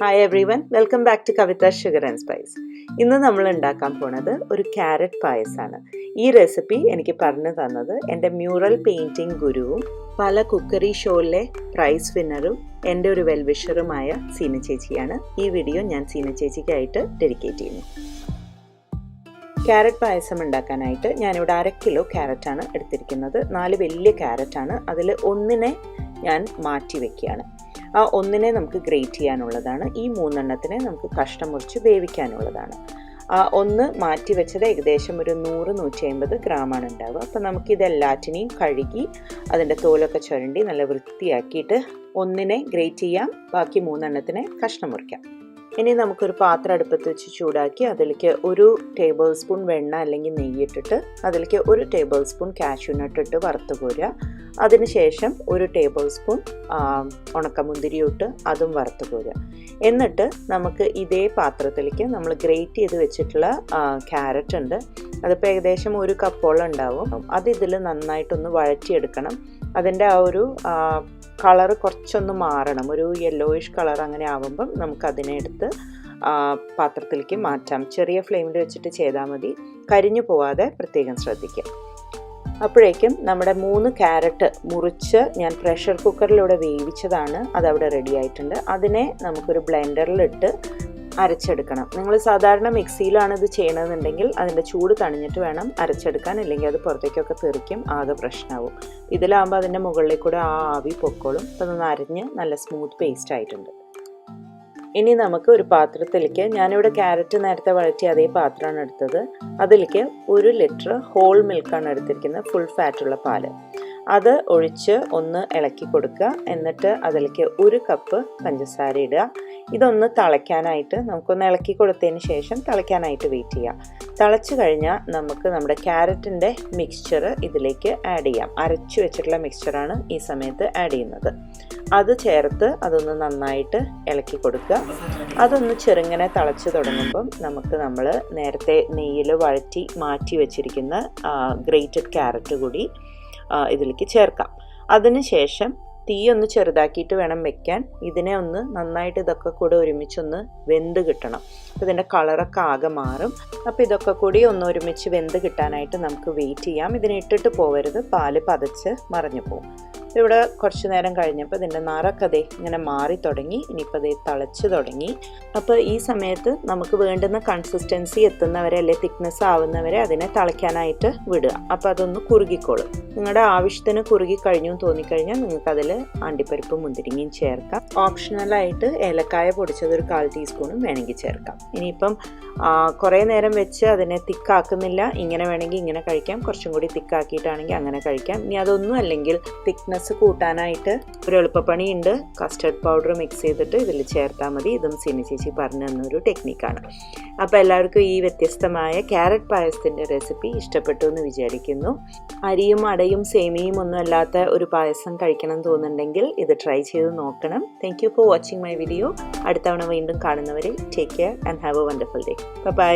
Hi everyone, welcome back to Kavitha Sugar and Spice. ഇന്ന് നമ്മൾ ഉണ്ടാക്കാൻ പോണത് ഒരു ക്യാരറ്റ് പായസമാണ്. ഈ റെസിപ്പി എനിക്ക് പറഞ്ഞു തന്നത് എൻ്റെ മ്യൂറൽ പെയിൻറ്റിംഗ് ഗുരുവും പല കുക്കറി ഷോയിലെ പ്രൈസ് വിന്നറും എൻ്റെ ഒരു വെൽവിഷറുമായ സീന ചേച്ചിയാണ്. ഈ വീഡിയോ ഞാൻ സീന ചേച്ചിക്കായിട്ട് ഡെഡിക്കേറ്റ് ചെയ്യുന്നു. ക്യാരറ്റ് പായസം ഉണ്ടാക്കാനായിട്ട് ഞാനിവിടെ 1/2 കിലോ ക്യാരറ്റാണ് എടുത്തിരിക്കുന്നത്. 4 വലിയ ക്യാരറ്റാണ്. അതിൽ ഒന്നിനെ ഞാൻ മാറ്റി വെക്കുകയാണ്. ആ ഒന്നിനെ നമുക്ക് ഗ്രേറ്റ് ചെയ്യാനുള്ളതാണ്. ഈ 3 എണ്ണത്തിനെ നമുക്ക് കഷ്ണം മുറിച്ച് വേവിക്കാനുള്ളതാണ്. ഒന്ന് മാറ്റി വെച്ചത് ഏകദേശം ഒരു 100-150 ഗ്രാമാണ് ഉണ്ടാവുക. അപ്പോൾ നമുക്കിതെല്ലാറ്റിനെയും കഴുകി അതിൻ്റെ തോലൊക്കെ ചുരണ്ടി നല്ല വൃത്തിയാക്കിയിട്ട് ഒന്നിനെ ഗ്രേറ്റ് ചെയ്യാം. ബാക്കി 3 എണ്ണത്തിനെ കഷ്ണം മുറിക്കാം. ഇനി നമുക്കൊരു പാത്രം അടുപ്പത്ത് വെച്ച് ചൂടാക്കി അതിലേക്ക് 1 ടേബിൾ സ്പൂൺ വെണ്ണ അല്ലെങ്കിൽ നെയ്യിട്ടിട്ട് അതിലേക്ക് 1 ടേബിൾ സ്പൂൺ കാഷ്യൂനട്ട് ഇട്ട് വറുത്ത് കോരുക. അതിനുശേഷം 1 ടേബിൾ സ്പൂൺ ഉണക്കമുന്തിരി ഇട്ട് അതും വറുത്ത് കോരുക. എന്നിട്ട് നമുക്ക് ഇതേ പാത്രത്തിലേക്ക് നമ്മൾ ഗ്രേറ്റ് ചെയ്ത് വെച്ചിട്ടുള്ള ക്യാരറ്റ് ഉണ്ട്. അതിപ്പോൾ ഏകദേശം 1 കപ്പോളം ഉണ്ടാവും. അത് ഇതിൽ നന്നായിട്ടൊന്ന് വഴറ്റിയെടുക്കണം. അതിൻ്റെ ആ ഒരു കളർ കുറച്ചൊന്ന് മാറണം. ഒരു യെല്ലോയിഷ് കളർ അങ്ങനെ ആവുമ്പം നമുക്കതിനെ എടുത്ത് പാത്രത്തിലേക്ക് മാറ്റാം. ചെറിയ ഫ്ലെയിമിൽ വെച്ചിട്ട് ചെയ്താൽ മതി. കരിഞ്ഞു പോവാതെ പ്രത്യേകം ശ്രദ്ധിക്കുക. അപ്പോഴേക്കും നമ്മുടെ 3 ക്യാരറ്റ് മുറിച്ച് ഞാൻ പ്രഷർ കുക്കറിലൂടെ വേവിച്ചതാണ്. അതവിടെ റെഡി ആയിട്ടുണ്ട്. അതിനെ നമുക്കൊരു ബ്ലെൻഡറിലിട്ട് അരച്ചെടുക്കണം. നിങ്ങൾ സാധാരണ മിക്സിയിലാണ് ഇത് ചെയ്യണമെന്നുണ്ടെങ്കിൽ അതിൻ്റെ ചൂട് തണിഞ്ഞിട്ട് വേണം അരച്ചെടുക്കാൻ, അല്ലെങ്കിൽ അത് പുറത്തേക്കൊക്കെ തെറിക്കും, ആകെ പ്രശ്നമാവും. ഇതിലാകുമ്പോൾ അതിൻ്റെ മുകളിലേക്ക് കൂടെ ആ ആവി പൊക്കോളും. അപ്പോൾ ഒന്ന് അരഞ്ഞ് നല്ല സ്മൂത്ത് പേസ്റ്റ് ആയിട്ടുണ്ട്. ഇനി നമുക്ക് ഒരു പാത്രത്തിലേക്ക്, ഞാനിവിടെ ക്യാരറ്റ് നേരത്തെ വഴറ്റി അതേ പാത്രമാണ് എടുത്തത്. അതിലേക്ക് 1 ലിറ്റർ ഹോൾ മിൽക്കാണ് എടുത്തിരിക്കുന്നത്, ഫുൾ ഫാറ്റുള്ള പാല്. അത് ഒഴിച്ച് ഒന്ന് ഇളക്കി കൊടുക്കുക. എന്നിട്ട് അതിലേക്ക് 1 കപ്പ് പഞ്ചസാര ഇടുക. ഇതൊന്ന് തിളയ്ക്കാനായിട്ട് നമുക്കൊന്ന് ഇളക്കി കൊടുത്തതിന് ശേഷം തിളയ്ക്കാനായിട്ട് വെയിറ്റ് ചെയ്യാം. തിളച്ച് കഴിഞ്ഞാൽ നമുക്ക് നമ്മുടെ ക്യാരറ്റിൻ്റെ മിക്സ്ചർ ഇതിലേക്ക് ആഡ് ചെയ്യാം. അരച്ചു വെച്ചിട്ടുള്ള മിക്സ്ചറാണ് ഈ സമയത്ത് ആഡ് ചെയ്യുന്നത്. അത് ചേർത്ത് അതൊന്ന് നന്നായിട്ട് ഇളക്കി കൊടുക്കുക. അതൊന്ന് ചെറുങ്ങനെ തിളച്ച് തുടങ്ങുമ്പം നമുക്ക് നമ്മൾ നേരത്തെ നെയ്യിൽ വഴറ്റി മാറ്റി വെച്ചിരിക്കുന്ന ഗ്രേറ്റഡ് ക്യാരറ്റ് കൂടി ഇതിലേക്ക് ചേർക്കാം. അതിനുശേഷം തീ ഒന്ന് ചെറുതാക്കിയിട്ട് വേണം വെക്കാൻ. ഇതിനെ ഒന്ന് നന്നായിട്ട് ഇതൊക്കെ കൂടെ ഒരുമിച്ചൊന്ന് വെന്ത് കിട്ടണം. അപ്പോൾ ഇതിൻ്റെ കളറൊക്കെ ആകെ മാറും. അപ്പോൾ ഇതൊക്കെ കൂടി ഒന്ന് ഒരുമിച്ച് വെന്ത് കിട്ടാനായിട്ട് നമുക്ക് വെയിറ്റ് ചെയ്യാം. ഇതിനെ ഇട്ടിട്ട് പോവരുത്, പാല് പതച്ച് മറിഞ്ഞു പോകും. ഇവിടെ കുറച്ച് നേരം കഴിഞ്ഞപ്പോൾ ഇതിൻ്റെ നിറമൊക്കെ അതേ ഇങ്ങനെ മാറി തുടങ്ങി. ഇനിയിപ്പോൾ അതേ തിളച്ച് തുടങ്ങി. അപ്പോൾ ഈ സമയത്ത് നമുക്ക് വേണ്ടുന്ന കൺസിസ്റ്റൻസി എത്തുന്നവരെ അല്ലെങ്കിൽ തിക്നെസ് ആവുന്നവരെ അതിനെ തിളയ്ക്കാനായിട്ട് വിടുക. അപ്പോൾ അതൊന്ന് കുറുകിക്കോളും. നിങ്ങളുടെ ആവശ്യത്തിന് കുറുകി കഴിഞ്ഞു തോന്നിക്കഴിഞ്ഞാൽ നിങ്ങൾക്കതിൽ അണ്ടിപ്പരിപ്പ് മുന്തിരിങ്ങയും ചേർക്കാം. ഓപ്ഷണലായിട്ട് ഏലക്കായ പൊടിച്ചത് ഒരു 1/4 ടീസ്പൂണും വേണമെങ്കിൽ ചേർക്കാം. ഇനിയിപ്പം കുറേ നേരം വെച്ച് അതിനെ തിക്കാക്കുന്നില്ല, ഇങ്ങനെ വേണമെങ്കിൽ ഇങ്ങനെ കഴിക്കാം. കുറച്ചും കൂടി തിക്കാക്കിയിട്ടാണെങ്കിൽ അങ്ങനെ കഴിക്കാം. ഇനി അതൊന്നും അല്ലെങ്കിൽ തിക്നെസ് കൂട്ടാനായിട്ട് ഒരു എളുപ്പപ്പണിയുണ്ട്. കസ്റ്റർഡ് പൗഡർ മിക്സ് ചെയ്തിട്ട് ഇതിൽ ചേർത്താൽ മതി. ഇതും സിനി ചേച്ചി പറഞ്ഞു തന്നൊരു ടെക്നിക്കാണ്. അപ്പോൾ എല്ലാവർക്കും ഈ വ്യത്യസ്തമായ ക്യാരറ്റ് പായസത്തിൻ്റെ റെസിപ്പി ഇഷ്ടപ്പെട്ടു എന്ന് വിചാരിക്കുന്നു. അരിയും അടയും സേമിയയും ഒന്നും അല്ലാത്ത ഒരു പായസം കഴിക്കണം തോന്നുന്നുണ്ടെങ്കിൽ ഇത് ട്രൈ ചെയ്ത് നോക്കണം. Thank you for watching my video. അടുത്ത തവണ വീണ്ടും കാണുന്നവരെ take care and have a wonderful day. By.